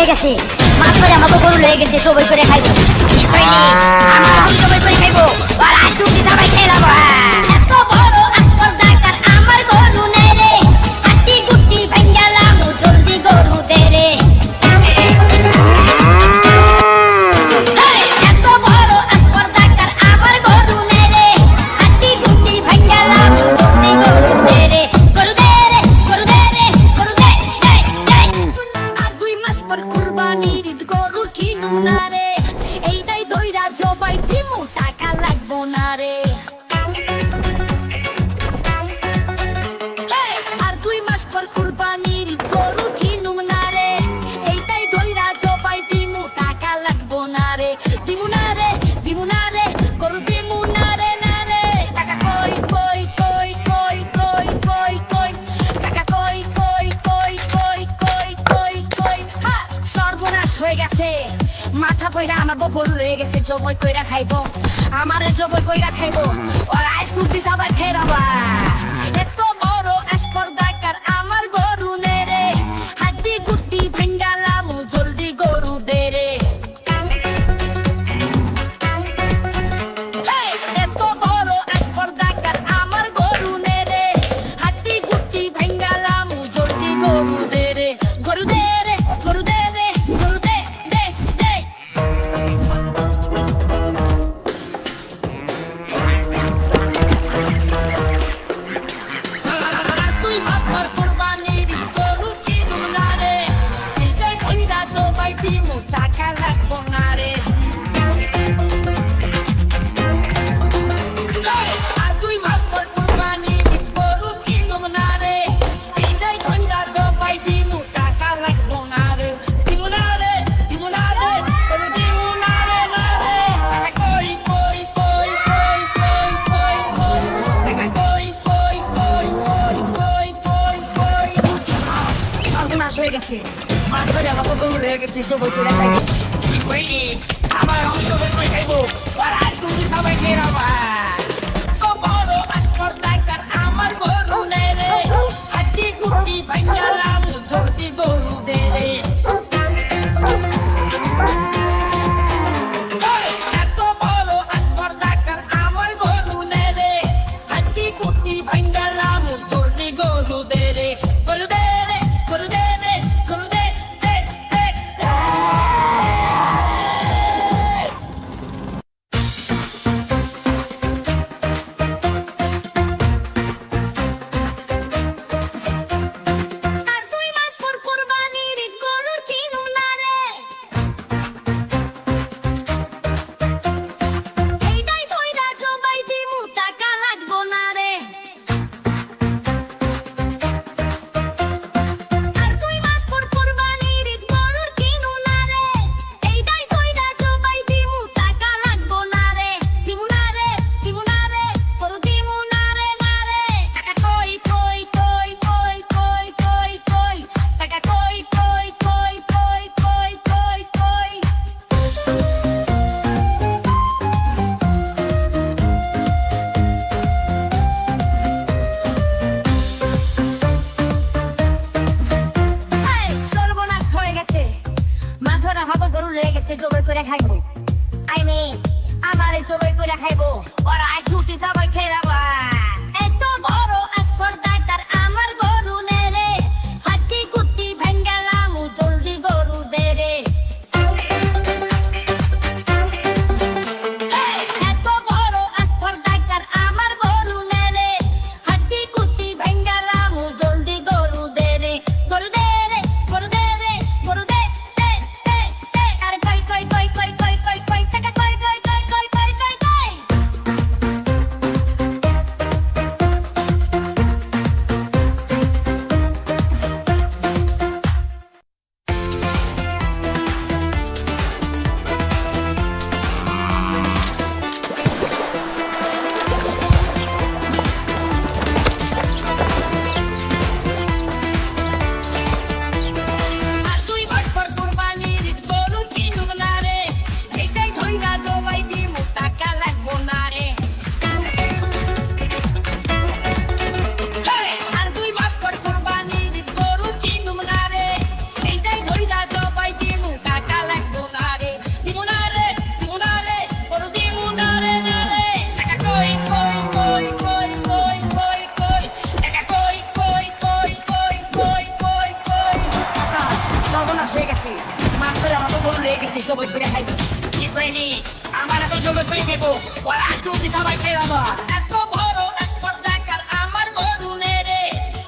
গেছে মাছ করে আমাকে গরু লয়ে গেছে সবাই করে খাইবো কি কইলি আমার আমি সবাই করে খাইবো আর আজ তুমি সবাই খেলাবো এত বড় আসপর্দাকার আমার গরু নেই রে হাতি গুটি ভাঙ্গালাম জলদি গরু দে রে এত বড় আসপর্দাকার আমার গরু নেই রে হাতি গুটি ভাঙ্গালাম জলদি গরু দে রে গরু দে রে গরু দে রে গরু দে দে দে আর 2 মাস পর কুরবানির ঈদ গরু কিনু না রে এইটাই দইরা জবাই দিমু টাকা লাগবো না রে আর 2 মাস পর কুরবানির ঈদ গরু কিনু না রে এইটাই দইরা জবাই দিমু টাকা লাগবো না রে দিমু না রে গরু দিমু না রে টাকা কই কই কই কই কই কই কই টাকা কই কই কই কই কই কই কই হা সর্বনাশ হয়ে গেছে মাথা কইরা আমার গরু রয়ে গেছে জবই কইরা খাইবো আমারে জবই কইরা খাইবো আর আইস তুই সবাই ফেরাবা এত বড় আসপর্দাকার আমার গরু নে রে হাতি গুটি ভাঙ্গালাম জলদি গরু দে রে এত বড় আসপর্দাকার আমার গরু নে রে হাতি গুটি ভাঙ্গালাম জলদি গরু দে রে গরু দে রে গরু দে রে গরু দে দে দে তুই মাস্টার কুরবানির গরু কিনু না রে এইটাই কইরা জবাই দিমু টাকা লাগবো না রে আর 2 মাস্টার কুরবানির গরু কিনু না রে এইটাই কইরা জবাই দিমু টাকা লাগবো না রে দিমু না রে গরু দিমু না রে টাকা কই কই কই কই কই কই কই টাকা কই কই কই কই কই কই কই সর্বনাশ হয়ে গেছে মাছ ধরে আমাকে গরু লয়ে গেছে জবাই করে খাইবো কি কইলি আমার আমি জবাই করে খাইবো আর আজ তুমি সবাই ফেরাবা তো বড় আসপর্দাকার আমার গরু নে রে হাতি গুটি ভাঙ্গালাম জলদি গরু দে রে এত বড় আসপর্দাকার আমার গরু নে রে হাতি গুটি ভাঙ্গালাম জলদি গরু দে রে গরু দে রে গরু দে রে গরু দে দে দে আর 2 মাস পর কুরবানির ঈদ গরু কিনু না রে এইটাই দইরা জবাই দিমু টাকা লাগবো না রে আর 2 মাস পর কুরবানির ঈদ গরু কিনু না রে এইটাই দইরা জবাই দিমু টাকা লাগবো না রে দিমু না রে গরু দিমু না রে টাকা কই কই কই কই কই কই কই টাকা কই কই কই কই কই কই কই সর্বনাশ হয়ে গেছে মাছ ধরা হবে গরু লয়ে গেছে জবাই করে খাইবো আইনে আমারে জবাই করে খাইবো আর আজ দুটি সবাই খেলাবা এত বড় আসপর্দাকার আমার গরু নে রে হাতি গুটি ভাঙ্গালাম জলদি গরু দে রে এত বড় আসপর্দাকার আমার গরু নে রে হাতি গুটি ভাঙ্গালাম জলদি গরু দে রে গরু দে রে গরু দে রে গরু দে দে দে দে আর কই কই কই কই কই সবাই করে খাইবো কি কইনি আমার তো সবাই করে খাইবো ওরা আজকে সবাই খাইবো এত বড় স্পর্ধাকার আমার গরু নে রে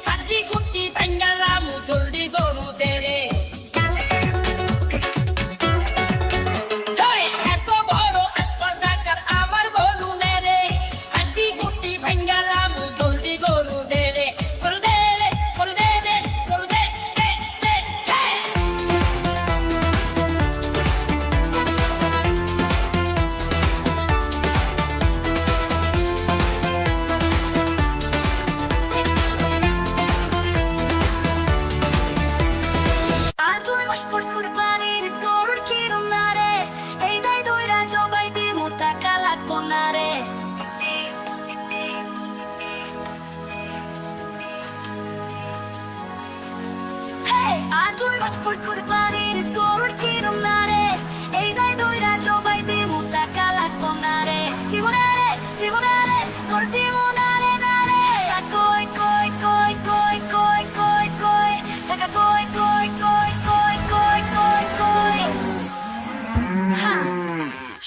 হাড্ডি গুটি ভাঙালাম জলদি গরু দে রে এত বড় স্পর্ধাকার আমার গরু নে রে হাড্ডি গুটি ভাঙালাম জলদি গরু দে রে গরু দে রে গরু দে রে গরু দে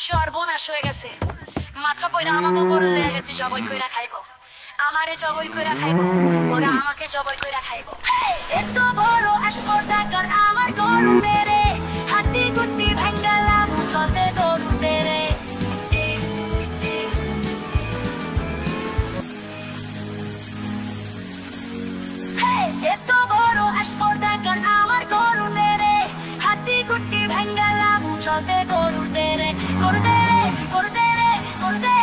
সর্বনাশ হয়ে গেছে মাথা পয়রা আমাকে গরু লেগে গেছে জবাই কইরা খাইবো আমারে জবাই কইরা খাইবো ওরা আমাকে জবাই কইরা খাইবো এত বড় স্পর্ধাকার আমার গরু মেরে হাড্ডি গুটি ভাঙালাম চলতে গরু তেরে এত বড় স্পর্ধাকার আমার গরু মেরে হাড্ডি গুটি ভাঙালাম চলতে গরু তেরে গরু দে রে গরু দে রে গরু দে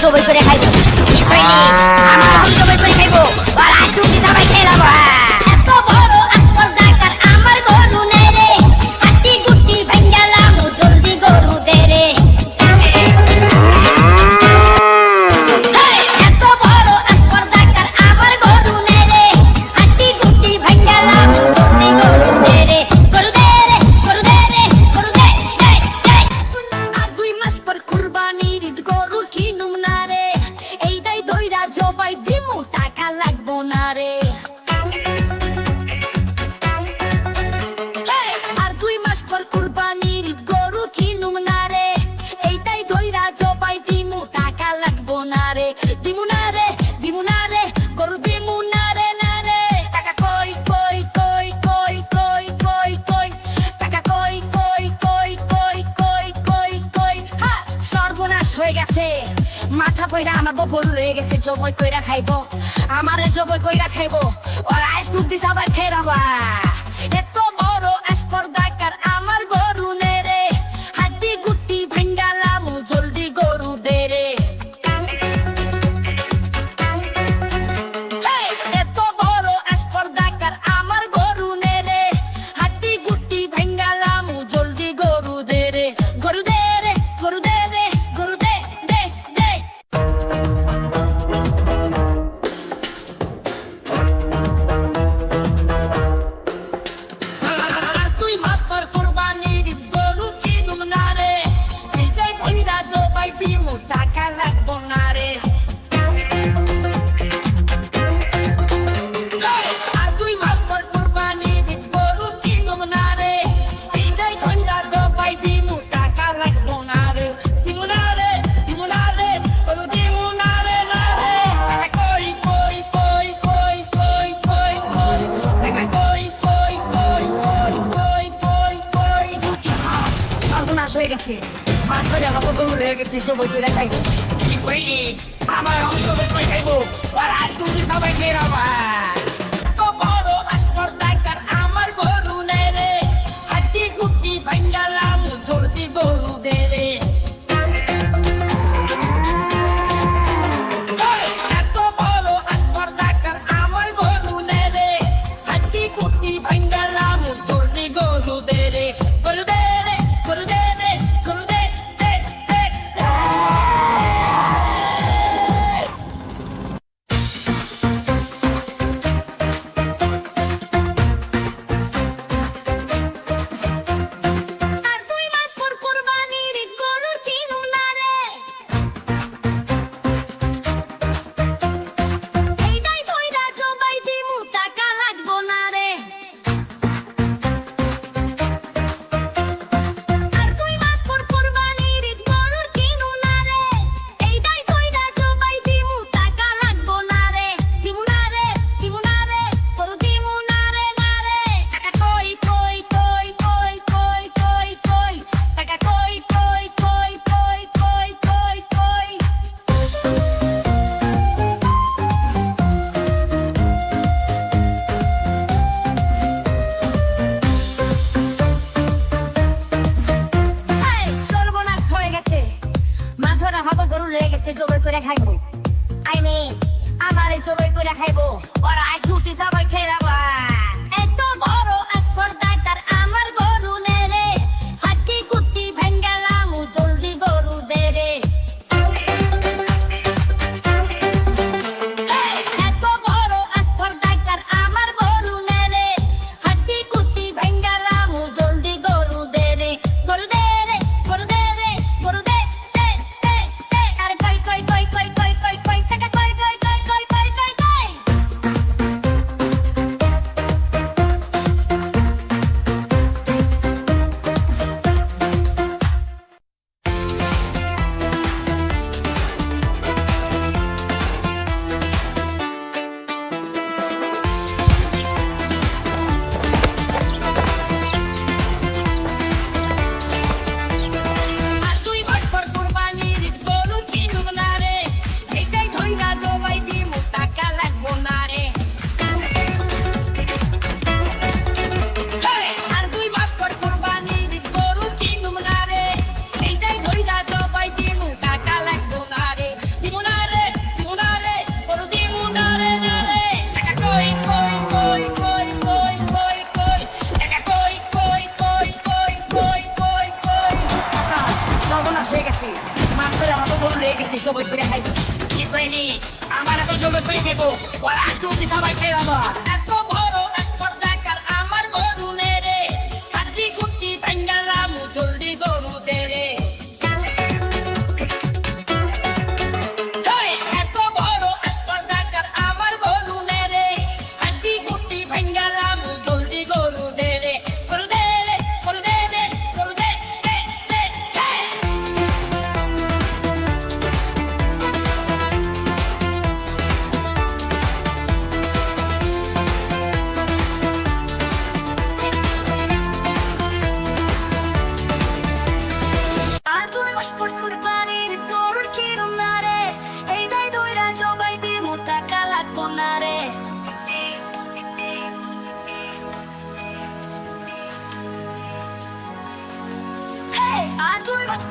সবাই করে খাইবো কি কইনি আমার সবাই করে খাইবো আর আজ তুমি সবাই খেলাবো এত বড় স্পর্ধাকার আমার গরু নে রে হাড্ডি গুটি ভাঙালাম জলদি গরু দে রে এত বড় স্পর্ধাকার আমার গরু নে রে হাড্ডি গুটি ভাঙালাম জলদি গরু দে রে গরু দে রে গরু দে রে গরু দে আর 2 মাস পর কুরবানির গরু কিনুম না রে এইটাই দইরা জবাই দিমু টাকা লাগবো না রে আর 2 মাস পর কুরবানির গরু কিনুম না রে এইটাই দইরা জবাই দিমু টাকা লাগবো না রে দিমু না রে গরু দিমু না রে টাকা কই কই কই কই কই কই কই টাকা কই কই কই কই কই কই কই হা সর্বনাশ হয়ে গেছে মাথা পয়রা আমাকে গরু হয়ে গেছে জবাই কইরা খাইবো আমারে জবাই কইরা খাইবো ওরা আজ তুমি সবাই খেলাবা এত বড় স্পর্ধাকার আমার গরু নে রে হাড্ডি গুটি ভাঙালাম জলদি গরু দে রে এত বড় স্পর্ধাকার আমার গরু নে রে হাড্ডি গুটি ভাঙালাম জলদি গরু দে রে গরু দে রে গরু দে রে গরু দে দে দে তুই মাস্টার কুরবানির গরু কিনুম না রে এইটাই কইরা জবাই দিমু টাকা লাগবো না রে আর 2 মাস পর কুরবানির গরু কিনুম না রে এইটাই কইরা জবাই দিমু টাকা লাগবো না রে দিমু না রে গরু দিমু না রে টাকা কই কই কই কই কই কই কই টাকা কই কই কই কই কই কই কই সর্বনাশ হয়ে গেছে মাথা আমাকে গরু হয়ে গেছে সবাই করে খাইবো কি কইনি আমার সবাই করে খাইবো আর আজ তুমি সবাই খেলাবা এত বড় স্পর্ধাকার আমার গরু নে রে হাড্ডি গুটি ভাঙালাম জলদি গরু কুটি ভাঙ্গালাম জলদি গরু দে রে গরু দে রে গরু দে রে গরু দে দে দে জবাই করে খাইবো আমারে জবাই করে খাইবো ওরা ছুটি সবাই খেলাবা এত বড় স্পর্ধাটার আমার গরু নে রে হাতি কুটি ভেঙ্গালাম জলদি গরু দে রে এত বড় স্পর্ধাটার আমার গরু নে রে হাতি কুটি ভেঙ্গালাম জলদি গরু দে রে গরু দে রে গরু দে রে গরু দে দে দে দে আরে কই কই কই কই কই কই কই টাকা কই কই কই কই কই কই কই জবাই করে খাইবো কি কইনি আমার তো জবাই করে খাইবো ওরা ছুটি সবাই খেলাবা এত বড় স্পর্ধাকার আমার গরু নে রে হাতি কুটি ভাঙ্গালাম জলদি গরু দে রে এত বড় স্পর্ধাকার আমার গরু নে রে হাতি কুটি ভাঙ্গালাম জলদি গরু দে রে গরু দে রে গরু দে রে গরু দে দে দে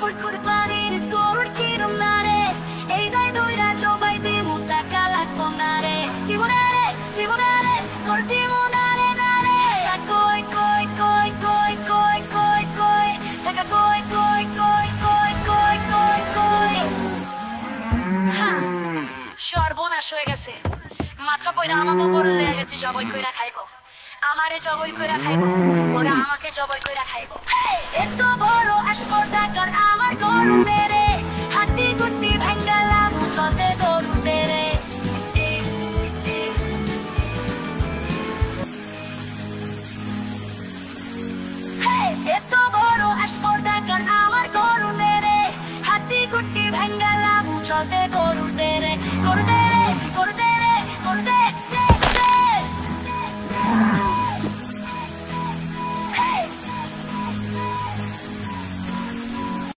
por curbanir gor kirumare ei dai doira jobai de mutakala konare tibonare kordimonare nare koi koi koi koi koi koi koi taka koi koi koi koi koi koi koi ha সর্বনাশ হয়ে গেছে মাথা পয়রা আমাকে গরু লেগে গেছে জবাই কইরা খাইবো আমারে জবাই কইরা খাইবো ওরা আমাকে জবাই কইরা খাইবো এত বড় স্পর্ধাকার আমার গরু মেরে হাতি কুটি ভাঙ্গালাম চলতে গরু তেরে এত